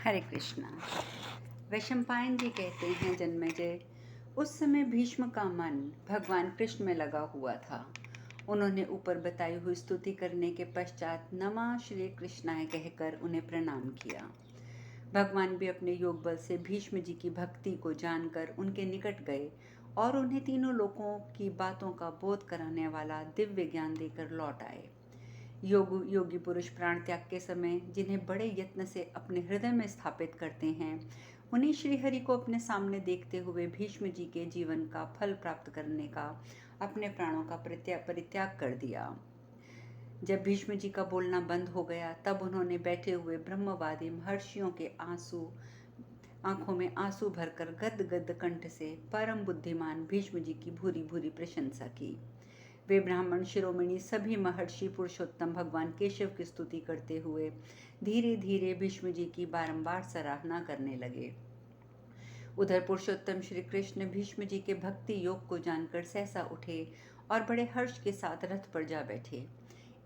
हरे कृष्णा। वैशंपायन जी कहते हैं, जन्मेजय, उस समय भीष्म का मन भगवान कृष्ण में लगा हुआ था। उन्होंने ऊपर बताई हुई स्तुति करने के पश्चात नमः श्री कृष्णाय कहकर उन्हें प्रणाम किया। भगवान भी अपने योग बल से भीष्म जी की भक्ति को जानकर उनके निकट गए और उन्हें तीनों लोकों की बातों का बोध कराने वाला दिव्य ज्ञान देकर लौट आए। योगी पुरुष प्राण त्याग के समय जिन्हें बड़े यत्न से अपने हृदय में स्थापित करते हैं, उन्हीं श्रीहरि को अपने सामने देखते हुए भीष्म जी के जीवन का फल प्राप्त करने का अपने प्राणों का परित्याग कर दिया। जब भीष्म जी का बोलना बंद हो गया, तब उन्होंने बैठे हुए ब्रह्मवादी महर्षियों के आंखों में आंसू भरकर गद कंठ से परम बुद्धिमान भीष्म जी की भूरी भूरी प्रशंसा की। वे ब्राह्मण शिरोमणि सभी महर्षि पुरुषोत्तम भगवान केशव की स्तुति करते हुए धीरे धीरे भीष्म जी की बारंबार सराहना करने लगे। उधर पुरुषोत्तम श्री कृष्ण भीष्म जी के भक्ति योग को जानकर सहसा उठे और बड़े हर्ष के साथ रथ पर जा बैठे।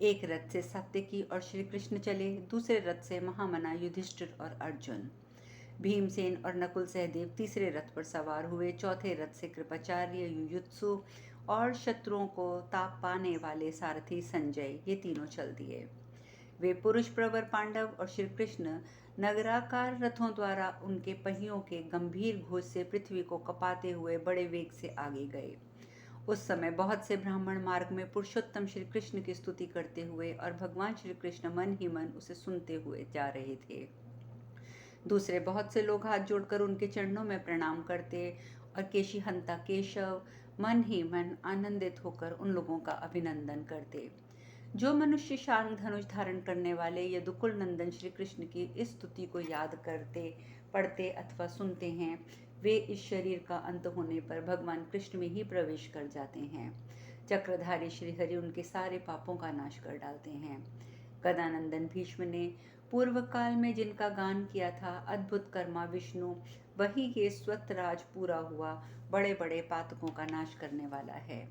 एक रथ से सात्यकी और श्री कृष्ण चले, दूसरे रथ से महामना युधिष्ठिर और अर्जुन। भीमसेन और नकुल सहदेव तीसरे रथ पर सवार हुए। चौथे रथ से कृपाचार्य, युयुत्सु और शत्रुओं को ताप पाने वाले सारथी संजय, ये तीनों चल दिए। वे पुरुष प्रवर पांडव और श्री कृष्ण नगराकार रथों द्वारा उनके पहियों के गंभीर घोष से पृथ्वी को कपाते हुए बड़े वेग से आगे गए। उस समय बहुत से ब्राह्मण मार्ग में पुरुषोत्तम श्री कृष्ण की स्तुति करते हुए और भगवान श्री कृष्ण मन ही मन उसे सुनते हुए जा रहे थे। दूसरे बहुत से लोग हाथ जोड़कर उनके चरणों में प्रणाम करते और केशी हंता केशव मन ही मन आनंदित होकर उन लोगों का अभिनंदन करते। जो मनुष्य शार्ंग धनुष धारण करने वाले यदुकुल नंदन श्री कृष्ण की इस स्तुति को याद करते, पढ़ते अथवा सुनते हैं, वे इस शरीर का अंत होने पर भगवान कृष्ण में ही प्रवेश कर जाते हैं। चक्रधारी श्रीहरि उनके सारे पापों का नाश कर डालते हैं। गदानंदन भीष्म ने पूर्व काल में जिनका गान किया था, अद्भुत कर्मा विष्णु, वही ये स्वतराज पूरा हुआ बड़े बड़े पातकों का नाश करने वाला है।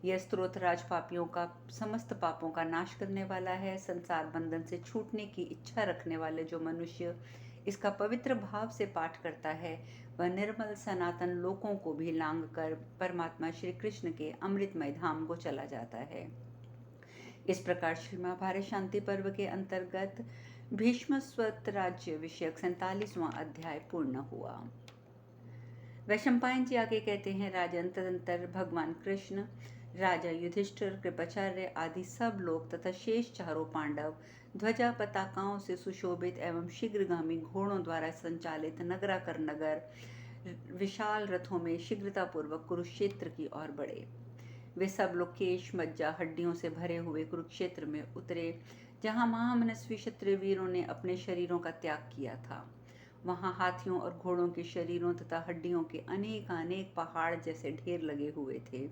यह स्तोत्र राज पापियों का समस्त पापों का नाश करने वाला है। संसार बंधन से छूटने की इच्छा रखने वाले जो मनुष्य इसका पवित्र भाव से पाठ करता है, वह निर्मल सनातन लोकों को भी लांग कर परमात्मा श्री कृष्ण के अमृतमय धाम को चला जाता है। इस प्रकार श्री महाभारत शांति पर्व के अंतर्गत भीष्म स्वतराज्य विषयक 47वां अध्याय पूर्ण हुआ। वैशंपायन जी आगे कहते हैं, राजन तदंतर भगवान कृष्ण, राजा युधिष्ठिर, कृपाचार्य आदि सब लोग तथा शेष चारों पांडव ध्वजा पताकाओं से सुशोभित एवं शीघ्रगामी घोड़ों द्वारा संचालित नगराकर नगर विशाल रथों में शीघ्रतापूर्वक कुरुक्षेत्र की ओर बढ़े। वे सब लोग केश मज्जा हड्डियों से भरे हुए कुरुक्षेत्र में उतरे, जहां महामनस्वी क्षत्रिय वीरों ने अपने शरीरों का त्याग किया था। वहां हाथियों और घोड़ों के शरीरों तथा हड्डियों के अनेक पहाड़ जैसे ढेर लगे हुए थे।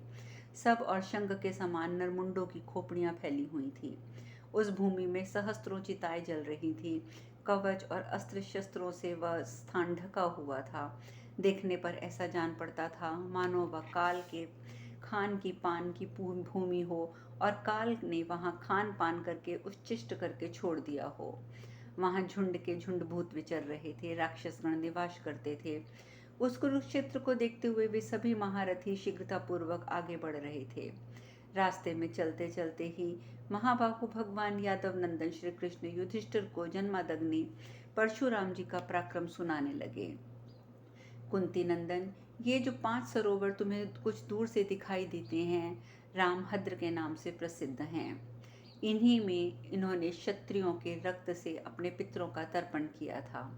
सब और शंख के समान नरमुंडों की खोपड़ियां फैली हुई थी। उस भूमि में सहस्त्रों चिताएं जल रही थी। कवच और अस्त्र शस्त्रों से वह स्थान ढका हुआ था। देखने पर ऐसा जान पड़ता था मानो वह काल के खान की पान की भूमि हो और काल ने वहां खान पान करके उच्छिष्ट करके छोड़ दिया हो। वहां झुंड के झुंड भूत विचर रहे थे, राक्षसगण निवास करते थे। उस कुरुक्षेत्र को देखते हुए वे सभी महारथी शीघ्रतापूर्वक आगे बढ़ रहे थे। रास्ते में चलते चलते ही महाबाहु भगवान यादव नंदन श्री कृष्ण युधिष्ठिर को जन्मादग्नि परशुराम जी का पराक्रम सुनाने लगे। कुंती नंदन, ये जो 5 सरोवर तुम्हें कुछ दूर से दिखाई देते हैं, रामभद्र के नाम से प्रसिद्ध हैं। इन्हीं में इन्होंने क्षत्रियों के रक्त से अपने पितरों का तर्पण किया था।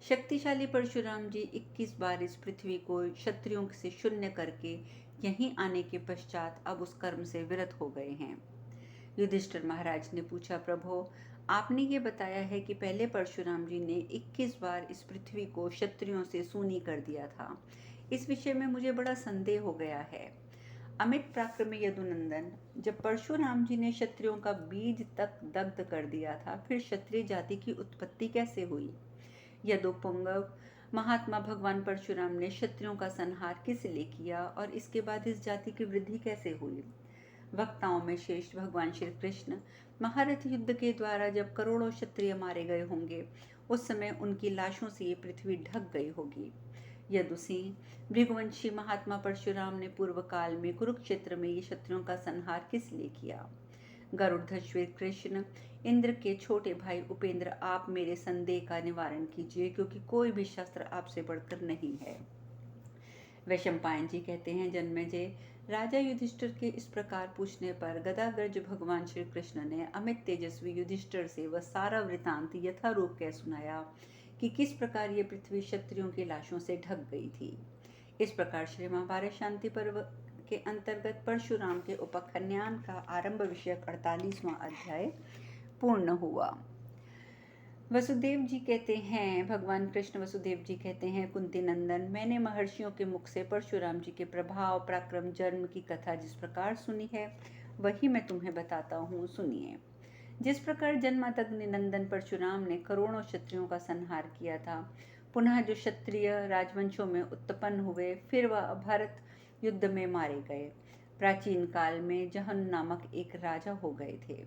शक्तिशाली परशुराम जी 21 बार इस पृथ्वी को क्षत्रियों से शून्य करके यहीं आने के पश्चात अब उस कर्म से विरत हो गए हैं। युधिष्ठिर महाराज ने पूछा, प्रभो, आपने ये बताया है कि पहले परशुराम जी ने 21 बार इस पृथ्वी को क्षत्रियों से सूनी कर दिया था। इस विषय में मुझे बड़ा संदेह हो गया है। अमित पराक्रमी यदुनंदन, जब परशुराम जी ने क्षत्रियों का बीज तक दग्ध कर दिया था, फिर क्षत्रिय जाति की उत्पत्ति कैसे हुई? यदुपुंगव, महात्मा भगवान परशुराम ने क्षत्रियों का संहार किस लिए किया और इसके बाद इस जाति की वृद्धि कैसे हुई? वक्ताओं में श्रेष्ठ भगवान श्री कृष्ण महारथ युद्ध के द्वारा जब करोड़ों क्षत्रिय मारे गए होंगे, उस समय उनकी लाशों से ये पृथ्वी ढक गई होगी। यदुसिंह, भृगुवंशी महात्मा परशुराम ने पूर्व काल में कुरुक्षेत्र में ये शत्रुओं का संहार किस लिए किया? गरुड़ध्वज श्री कृष्ण, इंद्र के छोटे भाई उपेंद्र, आप मेरे संदेह का निवारण कीजिए, क्योंकि कोई भी शस्त्र आपसे बढ़कर नहीं है। वैशंपायन जी कहते हैं, जन्मेजय, राजा युधिष्ठिर के इस प्रकार पूछने पर गदागर्ज भगवान श्री कृष्ण ने अमित तेजस्वी युधिष्ठिर से वह सारा वृतांत यथारूप कह सुनाया कि किस प्रकार ये पृथ्वी क्षत्रियों की लाशों से ढक गई थी। इस प्रकार श्री महाभारत शांति पर्व के अंतर्गत परशुराम के उपाख्यान का आरंभ विषयक 48वां अध्याय पूर्ण हुआ। वसुदेव जी कहते हैं, भगवान कृष्ण वसुदेव जी कहते हैं, कुंती नंदन, मैंने महर्षियों के मुख से परशुराम जी के प्रभाव, पराक्रम, जन्म की कथा जिस प्रकार सुनी है वही मैं तुम्हें बताता हूँ, सुनिए। जिस प्रकार जन्मादग्नि नंदन परशुराम ने करोड़ों क्षत्रियों का संहार किया था, पुनः जो क्षत्रिय राजवंशों में उत्पन्न हुए फिर वह भारत युद्ध में मारे गए। प्राचीन काल में जहन नामक एक राजा हो गए थे।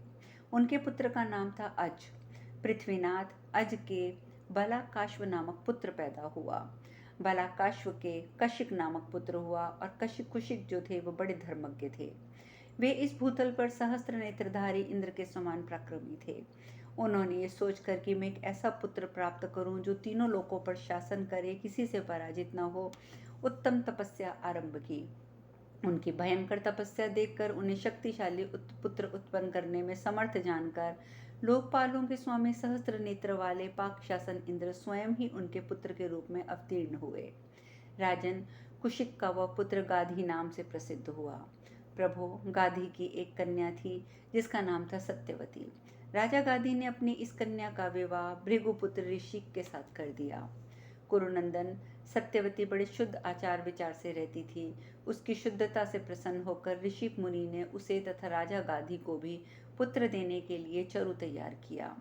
उनके पुत्र का नाम था अज। पृथ्वीनाथ अज के बलाकाश्व नामक पुत्र पैदा हुआ। बलाकाश्व के कशिक नामक पुत्र हुआ और कुशिक जो थे वो बड़े धर्मज्ञ थे। वे इस भूतल पर सहस्त्र नेत्रधारी इंद्र के समान पराक्रमी थे। उन्होंने ये सोचकर कि मैं एक ऐसा पुत्र प्राप्त करूं जो तीनों लोकों पर शासन करे, किसी से पराजित न हो, उत्तम तपस्या आरंभ की। उनकी भयंकर तपस्या देखकर उन्हें शक्तिशाली पुत्र उत्पन्न करने में समर्थ जानकर लोकपालों के स्वामी सहस्त्र नेत्र वाले पाक शासन इंद्र स्वयं ही उनके पुत्र के रूप में अवतीर्ण हुए। राजन, कुशिक का वह पुत्र गाधी नाम से प्रसिद्ध हुआ। प्रभु, गाधी की एक कन्या थी जिसका नाम था सत्यवती। राजा गाधी ने अपनी इस कन्या का विवाह भृगुपुत्र ऋषिक के साथ कर दिया। कुरुनंदन, सत्यवती बड़े शुद्ध आचार विचार से रहती थी। उसकी शुद्धता से प्रसन्न होकर ऋषिक मुनि ने उसे तथा राजा गाधी को भी पुत्र देने के लिए चरु तैयार किया।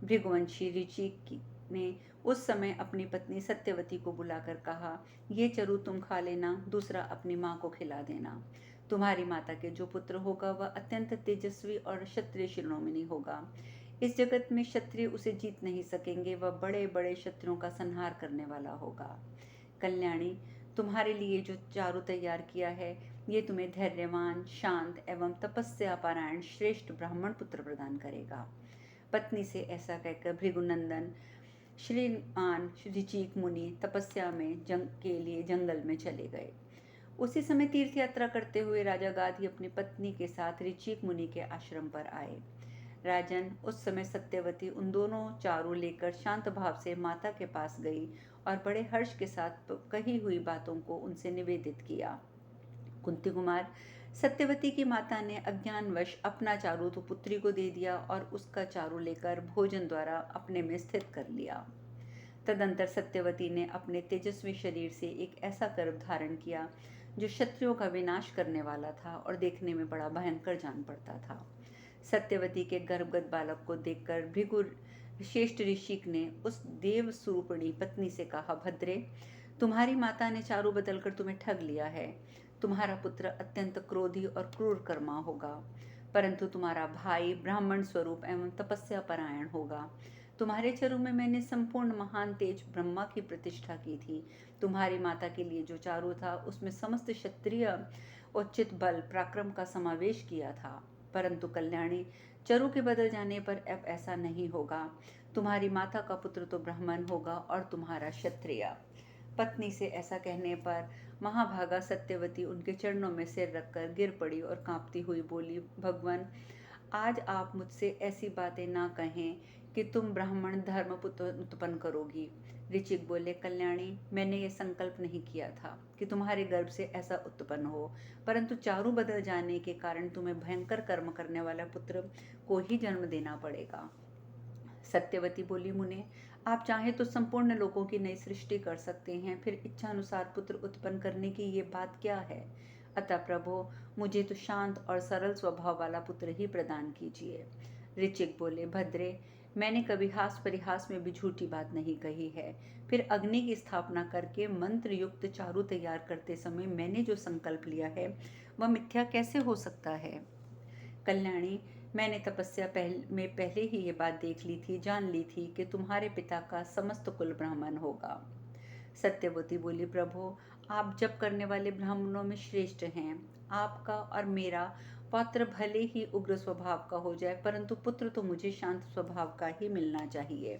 भृगुवंशी ऋषिक ने उस समय अपनी पत्नी सत्यवती को बुलाकर कहा, ये चरु तुम खा लेना, दूसरा अपनी माँ को खिला देना। तुम्हारी माता के जो पुत्र होगा वह अत्यंत तेजस्वी और क्षत्रिय शिरोमणि होगा। इस जगत में क्षत्रिय उसे जीत नहीं सकेंगे, वह बड़े बड़े शत्रुओं का संहार करने वाला होगा। कल्याणी, तुम्हारे लिए जो चारु तैयार किया है ये तुम्हें धैर्यवान, शांत एवं तपस्या पारायण श्रेष्ठ ब्राह्मण पुत्र प्रदान करेगा। पत्नी से ऐसा कहकर भृगुनंदन श्रीमान ऋचिक मुनि तपस्या में के लिए जंगल में चले गए। उसी समय तीर्थ यात्रा करते हुए राजा गाधी अपनी पत्नी के साथ ऋचिक मुनि के आश्रम पर आए। राजन, उस समय सत्यवती उन दोनों चारों लेकर शांत भाव से माता के पास गई और बड़े हर्ष के साथ कही हुई बातों को उनसे निवेदित किया। कुंती कुमार, सत्यवती की माता ने अज्ञानवश अपना चारू तो पुत्री को दे दिया और उसका चारू लेकर भोजन द्वारा अपने में स्थित कर लिया। तदंतर सत्यवती ने अपने तेजस्वी शरीर से एक ऐसा गर्भ धारण किया जो क्षत्रियों का विनाश करने वाला था और देखने में बड़ा भयंकर जान पड़ता था। सत्यवती के गर्भगत बालक को देखकर भृगु श्रेष्ठ ऋषिक ने उस देव स्वरूपिणी पत्नी से कहा, भद्रे, तुम्हारी माता ने चारू बदलकर तुम्हें ठग लिया है। तुम्हारा पुत्र अत्यंत क्रोधी और क्रूर कर्मा होगा, परंतु तुम्हारा भाई ब्राह्मण स्वरूप एवं तपस्या परायण होगा। तुम्हारे चरु में मैंने संपूर्ण महान तेज ब्रह्मा की प्रतिष्ठा की थी। तुम्हारी माता के लिए जो चारु था उसमें समस्त क्षत्रिय उचित बल पराक्रम का समावेश किया था, परंतु कल्याणी, चरु के बदल जाने पर अब ऐसा नहीं होगा। तुम्हारी माता का पुत्र तो ब्राह्मण होगा और तुम्हारा क्षत्रिय। पत्नी से ऐसा कहने पर महाभागा सत्यवती उनके चरणों में सिर रखकर गिर पड़ी और कांपती हुई बोली, भगवान, आज आप मुझसे ऐसी बातें ना कहें कि तुम ब्राह्मण धर्म पुत्र उत्पन्न करोगी। ऋचिक बोले, कल्याणी, मैंने ये संकल्प नहीं किया था कि तुम्हारे गर्भ से ऐसा उत्पन्न हो, परंतु चारु बदल जाने के कारण तुम्हें भयंकर कर्म करने वाला पुत्र को ही जन्म देना पड़ेगा। सत्यवती बोली, मुने, आप चाहें तो संपूर्ण लोगों की नई सृष्टि कर सकते हैं, फिर इच्छा अनुसार पुत्र उत्पन्न करने की ये बात क्या है? अतः प्रभु, मुझे तो शांत और सरल स्वभाव वाला पुत्र ही प्रदान कीजिए। ऋचिक बोले, भद्रे, मैंने कभी हास परिहास में भी झूठी बात नहीं कही है। फिर अग्नि की स्थापना करके मंत्र युक्त चारु तैयार करते समय मैंने जो संकल्प लिया है वह मिथ्या कैसे हो सकता है? कल्याणी, मैंने तपस्या में पहले ही ये बात देख ली थी, जान ली थी कि तुम्हारे पिता का समस्त कुल ब्राह्मण होगा। सत्यवती बोली, प्रभु आप जप करने वाले ब्राह्मणों में श्रेष्ठ हैं। आपका और मेरा पौत्र भले ही उग्र स्वभाव का हो जाए, परंतु पुत्र तो मुझे शांत स्वभाव का ही मिलना चाहिए।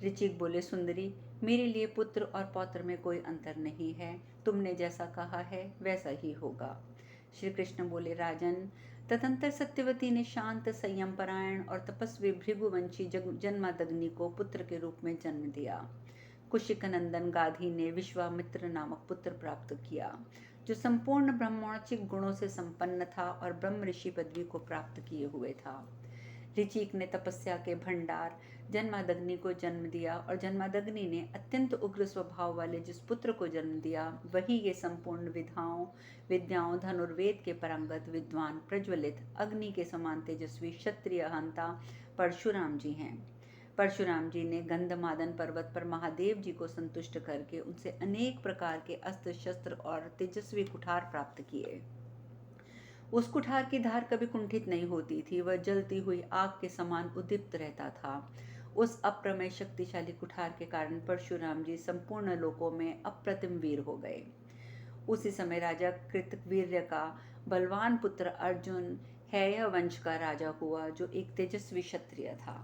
ऋचिक बोले, सुंदरी मेरे लिए पुत्र और पौत्र में कोई अंतर नहीं है। तुमने जैसा कहा है वैसा ही होगा। श्री कृष्ण बोले, राजन तदंतर सत्यवती ने शांत संयम परायण और तपस्वी भृगुवंशी जन्मादग्नि को पुत्र के रूप में जन्म दिया। कुशिक नंदन गाधी ने विश्वामित्र नामक पुत्र प्राप्त किया, जो संपूर्ण ब्रह्मोचिक गुणों से संपन्न था और ब्रह्म ऋषि पदवी को प्राप्त किए हुए था। ऋचिक ने तपस्या के भंडार जन्मादग्नि को जन्म दिया और जन्मादग्नि ने अत्यंत उग्र स्वभाव वाले जिस पुत्र को जन्म दिया वही ये संपूर्ण विद्याओं धनुर्वेद के परंगत विद्वान प्रज्वलित अग्नि के समान तेजस्वी क्षत्रिय हंता परशुराम जी हैं। परशुराम जी ने गंधमादन पर्वत पर महादेव जी को संतुष्ट करके उनसे अनेक प्रकार के अस्त्र शस्त्र और तेजस्वी कुठार प्राप्त किए। उस कुठार की धार कभी कुंठित नहीं होती थी, वह जलती हुई आग के समान उद्दीप्त रहता था। उस अप्रमेय शक्तिशाली कुठार के कारण परशुराम जी संपूर्ण लोकों में अप्रतिम वीर हो गए। उसी समय राजा कृतवीर्य का बलवान पुत्र अर्जुन हैय वंश का राजा हुआ, जो एक तेजस्वी क्षत्रिय था।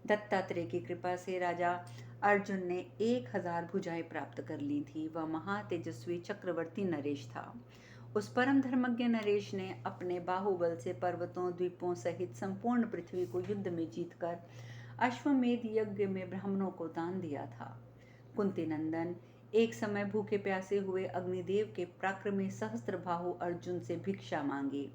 दत्तात्रेय की कृपा से राजा अर्जुन ने 1000 भुजाएं प्राप्त कर ली थी। वह महातेजस्वी चक्रवर्ती नरेश था। उस परम धर्मज्ञ नरेश ने अपने बाहुबल से पर्वतों द्वीपों सहित संपूर्ण पृथ्वी को युद्ध में जीतकर अश्वमेध यज्ञ में ब्राह्मणों को दान दिया था। कुंती नंदन एक समय भूखे प्यासे हुए अग्निदेव के पराक्रमी सहस्त्रबाहु अर्जुन से भिक्षा मांगी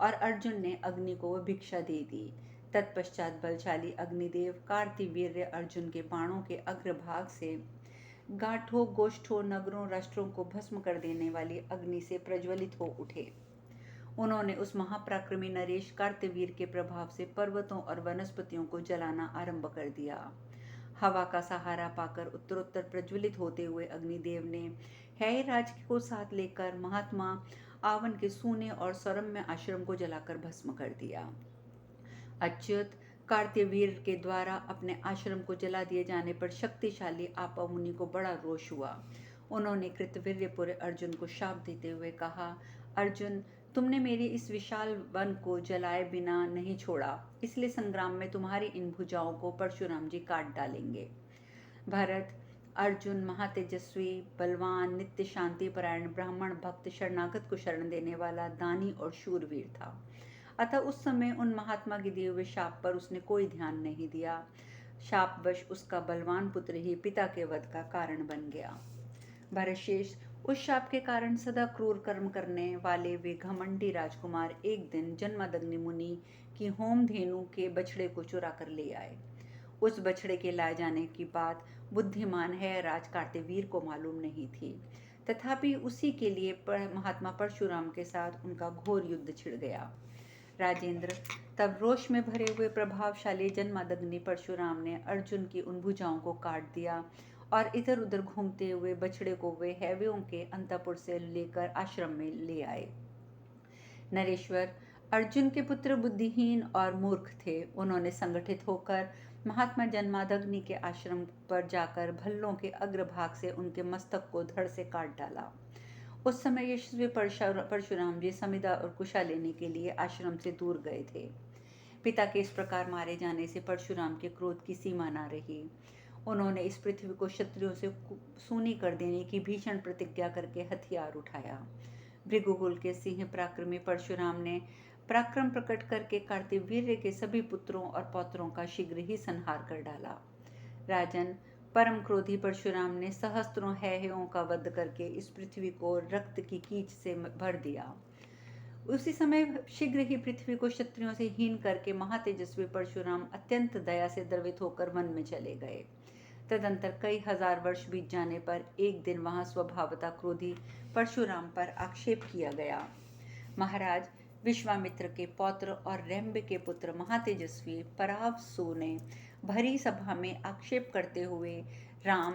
और अर्जुन ने अग्नि को वह भिक्षा दे दी। तत्पश्चात बलशाली अग्निदेव कार्तिवीर्य अर्जुन के बाणों के अग्रभाग से गाठों गोष्ठों नगरों राष्ट्रों को भस्म कर देने वाली अग्नि से प्रज्वलित हो उठे। उन्होंने उस महापराक्रमी नरेश कार्तवीर के प्रभाव से पर्वतों और वनस्पतियों को जलाना आरंभ कर दिया। हवा का सहारा पाकर उत्तरोत्तर प्रज्वलित होते हुए अग्निदेव ने हैयराज को साथ लेकर महात्मा आवन के सूने और सौरम्य आश्रम को जलाकर भस्म कर दिया। अच्युत कार्त्यवीर के द्वारा अपने आश्रम को जला दिए जाने पर शक्तिशाली आपा मुनि को बड़ा रोष हुआ। उन्होंने कृतवीर्यपुर अर्जुन को शाप देते हुए कहा, अर्जुन तुमने मेरे इस विशाल वन को जलाए बिना नहीं छोड़ा, इसलिए संग्राम में तुम्हारी इन भुजाओं को परशुराम जी काट डालेंगे। भरत अर्जुन महातेजस्वी बलवान नित्य शांति परायण ब्राह्मण भक्त शरणागत को शरण देने वाला दानी और शूरवीर था। अतः उस समय उन महात्मा के दिए हुए शाप पर उसने कोई ध्यान नहीं दिया। शापवश उसका बलवान पुत्र ही पिता के वध का कारण बन गया। भरतशेष उस शाप के कारण सदा क्रूर कर्म करने वाले वे घमंडी राजकुमार एक दिन जन्मादग्नि मुनि की होम धेनु के बछड़े को चुरा कर ले आए। उस बछड़े के लाए जाने की बात बुद्धिमान है राज कार्तवीर को मालूम नहीं थी, तथापि उसी के लिए महात्मा परशुराम के साथ उनका घोर युद्ध छिड़ गया। राजेंद्र तब रोष में भरे हुए प्रभावशाली जन्मादग्नि परशुराम ने अर्जुन की उन भुजाओं को काट दिया और इधर उधर घूमते हुए बछड़े को वे हैव्यों के अंतपुर से लेकर आश्रम में ले आए। नरेश्वर अर्जुन के पुत्र बुद्धिहीन और मूर्ख थे। उन्होंने संगठित होकर महात्मा जन्मादग्नि के आश्रम पर जाकर भल्लों के अग्रभाग से उनके मस्तक को धड़ से काट डाला। उस समय यशस्वी परशुराम जी समिधा और कुशा लेने के लिए आश्रम से दूर गए थे। पिता के इस प्रकार मारे जाने से परशुराम के क्रोध की सीमा न रही। उन्होंने इस पृथ्वी को क्षत्रियों से सूनी कर देने की भीषण प्रतिज्ञा करके हथियार उठाया। भृगुकुल के सिंह पराक्रमी परशुराम ने पराक्रम प्रकट करके कार्तिवीर्य के सभी पुत्रों और पौत्रों का शीघ्र ही संहार कर डाला। राजन परम क्रोधी परशुराम ने सहस्त्रों हैयों का वध करके इस पृथ्वी को रक्त की कीच से भर दिया। उसी समय शीघ्र ही पृथ्वी को क्षत्रियों से हीन करके महातेजस्वी परशुराम अत्यंत दया से द्रवित होकर वन में चले गए। तदंतर कई हजार वर्ष बीत जाने पर एक दिन वहां स्वभावतः क्रोधी परशुराम पर आक्षेप किया गया। महाराज विश्वामित्र के पौत्र और रैम्ब के पुत्र महातेजस्वी परावसु ने भरी सभा में आक्षेप करते हुए राम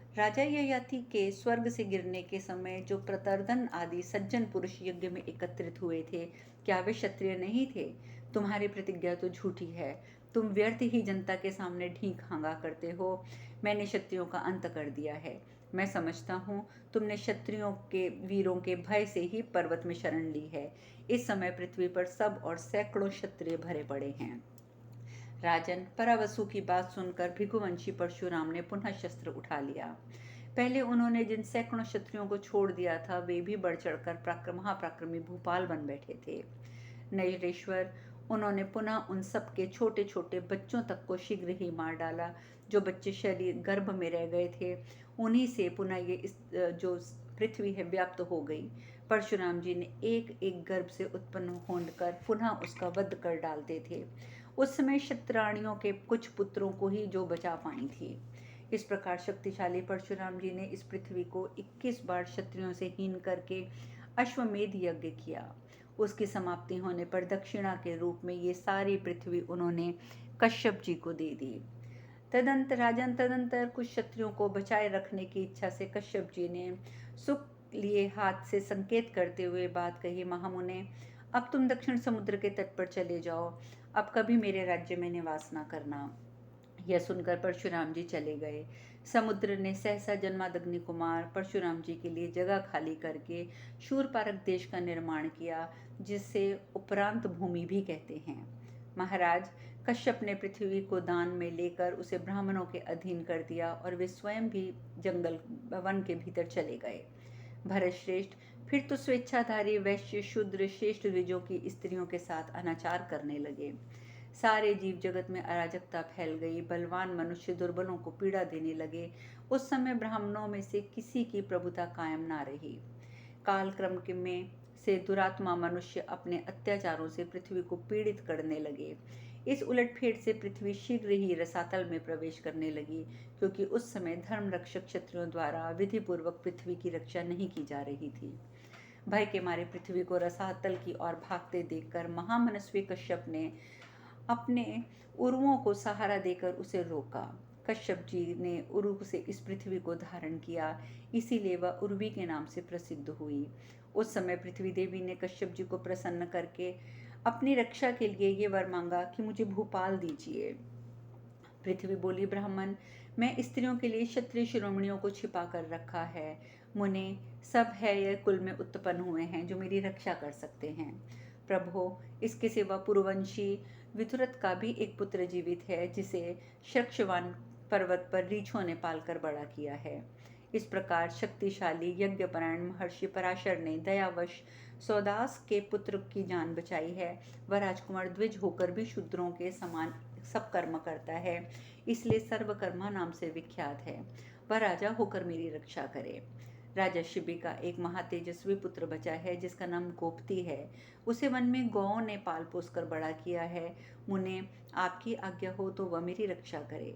राजा ययाति के स्वर्ग से गिरने के समय जो प्रतर्दन आदि सज्जन पुरुष यज्ञ में एकत्रित हुए थे, क्या वे क्षत्रिय नहीं थे? तुम्हारी प्रतिज्ञा तो झूठी है। तुम व्यर्थ ही जनता के सामने ढींक हाँगा करते हो। मैंने क्षत्रियों का अंत कर दिया है। मैं समझता हूँ तुमने क्षत्रियों के वीरों के भय से ही पर्वत में शरण ली है। इस समय पृथ्वी पर सब और सैकड़ों क्षत्रिय भरे पड़े हैं। राजन, परावसु की बात सुनकर भृगुवंशी परशुराम ने पुनः शस्त्र उठा लिया। पहले उन्होंने जिन सैकड़ों क्षत्रियों को छोड़ दिया था, वे भी बढ़ चढ़कर महापराक्रमी भूपाल बन बैठे थे। नैरेश्वर, उन्होंने पुनः उन सब के छोटे छोटे बच्चों तक को शीघ्र ही मार डाला। जो बच्चे शरीर गर्भ में रह गए थे, उन्हीं से पुनः जो पृथ्वी है व्याप्त हो गई। परशुराम जी ने एक एक गर्भ से उत्पन्न होकर पुनः उसका वध कर डालते थे। उस समय क्षत्राणियों के कुछ पुत्रों को ही जो बचा पाई थी। इस प्रकार शक्तिशाली परशुराम जी ने इस पृथ्वी को 21 बार क्षत्रियों से हीन करके अश्वमेध यज्ञ किया। उसकी समाप्ति होने पर दक्षिणा के रूप में ये सारी पृथ्वी उन्होंने कश्यप जी को दे दी। तदंतर कुछ क्षत्रियों को बचाए रखने की इच्छा से कश्यप जी ने सुख लिए हाथ से संकेत करते हुए बात कही, महामुने, अब तुम दक्षिण समुद्र के तट पर चले जाओ। अब कभी मेरे राज्य में निवास न करना। यह सुनकर परशुराम जी चले गए। समुद्र ने सहसा जन्मादग्नि कुमार परशुराम जी के लिए जगह खाली करके शूरपारक देश का निर्माण किया, जिसे उपरांत भूमि भी कहते हैं। महाराज, कश्यप ने पृथ्वी को दान में लेकर उसे ब्राह्मणों के अधीन कर दिया और वे स्वयं भी जंगल वन के भीतर चले गए। भरत श्रेष्ठ, फिर तो स्वेच्छाधारी वैश्य शूद्र श्रेष्ठ द्विजों की स्त्रियों के साथ अनाचार करने लगे। सारे जीव जगत में अराजकता फैल गई। बलवान मनुष्य दुर्बलों को पीड़ा देने लगे। उस समय ब्राह्मणों में से किसी की प्रभुता कायम ना रही। कालक्रम में से दुरात्मा मनुष्य अपने अत्याचारों से पृथ्वी को पीड़ित करने लगे। इस उलटफेर से पृथ्वी शीघ्र ही रसातल में प्रवेश करने लगी, क्योंकि उस समय धर्म रक्षक क्षत्रियों द्वारा विधि पूर्वक पृथ्वी की रक्षा नहीं की जा रही थी। भय के मारे पृथ्वी को रसातल की ओर भागते देखकर महामनस्वी कश्यप ने अपने उरुओं को सहारा देकर उसे रोका। कश्यप जी ने उरु से इस पृथ्वी को धारण किया, इसीलिए वह उर्वी के नाम से प्रसिद्ध हुई। उस समय पृथ्वी देवी ने कश्यप जी को प्रसन्न करके अपनी रक्षा के लिए ये वर मांगा कि मुझे भूपाल दीजिए। पृथ्वी बोली, ब्राह्मण, मैं स्त्रियों के लिए क्षत्रिय शिरोमणियों को छिपा कर रखा है। मुने सब है यह कुल में उत्पन्न हुए हैं जो मेरी रक्षा कर सकते हैं। प्रभो, इसके सिवा पुरुवंशी विदुरथ का भी एक पुत्र जीवित है, जिसे शक्षवान पर्वत पर रीछों ने पालकर बड़ा किया है। इस प्रकार शक्तिशाली यज्ञपरायण महर्षि पराशर ने दयावश सौदास के पुत्र की जान बचाई है। वह राजकुमार द्विज होकर भी शूद्रों के समान सब कर्म करता है, इसलिए सर्वकर्मा नाम से विख्यात है। वह राजा होकर मेरी रक्षा करे। राजा शिबी का एक महातेजस्वी पुत्र बचा है, जिसका नाम गोपति है। उसे वन में गौओं ने पाल पोस कर बड़ा किया है। मुने, आपकी आज्ञा हो तो वह मेरी रक्षा करे।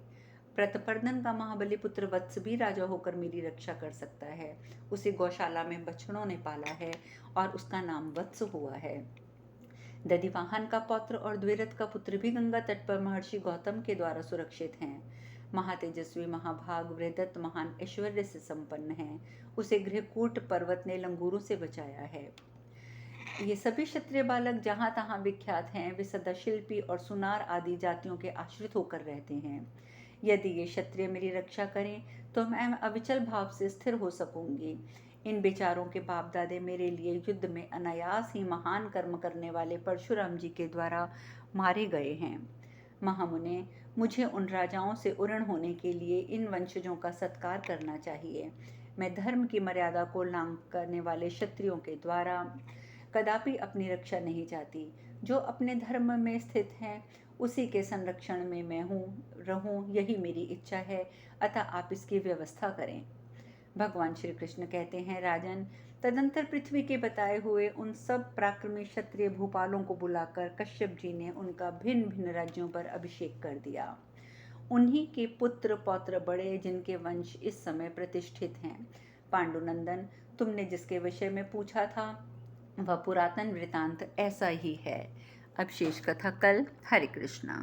प्रतपर्दन का महाबली पुत्र वत्स भी राजा होकर मेरी रक्षा कर सकता है। उसे गौशाला में बछड़ों ने पाला है और उसका नाम वत्स हुआ है। दधिवाहन का पौत्र और द्विरथ का पुत्र भी गंगा तट पर महर्षि गौतम के द्वारा सुरक्षित हैं। महातेजस्वी महाभाग वृहदत्त महान ऐश्वर्य से संपन्न है। उसे गृहकूट पर्वत ने लंगूरों से बचाया है। ये सभी क्षत्रिय बालक जहाँ तहाँ विख्यात हैं। वे सदा शिल्पी और सुनार आदि जातियों के आश्रित होकर रहते हैं। यदि ये क्षत्रिय मेरी रक्षा करें तो मैं अविचल भाव से स्थिर हो सकूंगी। इन बेचारों के बाप दादे मेरे लिए युद्ध में अनायास ही महान कर्म करने वाले परशुराम जी के द्वारा मारे गए हैं। महामुने, मुझे उन राजाओं से उऋण होने के लिए इन वंशजों का सत्कार करना चाहिए। मैं धर्म की मर्यादा को लांघ करने वाले क्षत्रियों के द्वारा कदापि अपनी रक्षा नहीं चाहती। जो अपने धर्म में स्थित हैं, उसी के संरक्षण में मैं रहूं, यही मेरी इच्छा है। अतः आप इसकी व्यवस्था करें। भगवान श्री कृष्ण कहते हैं, राजन, तदंतर पृथ्वी के बताए हुए उन सब पराक्रमी क्षत्रिय भूपालों को बुलाकर कश्यप जी ने उनका भिन्न भिन्न राज्यों पर अभिषेक कर दिया। उन्हीं के पुत्र पौत्र बड़े, जिनके वंश इस समय प्रतिष्ठित हैं। पांडुनंदन, तुमने जिसके विषय में पूछा था वह पुरातन वृतांत ऐसा ही है। अब शेष कथा कल। हरे कृष्णा।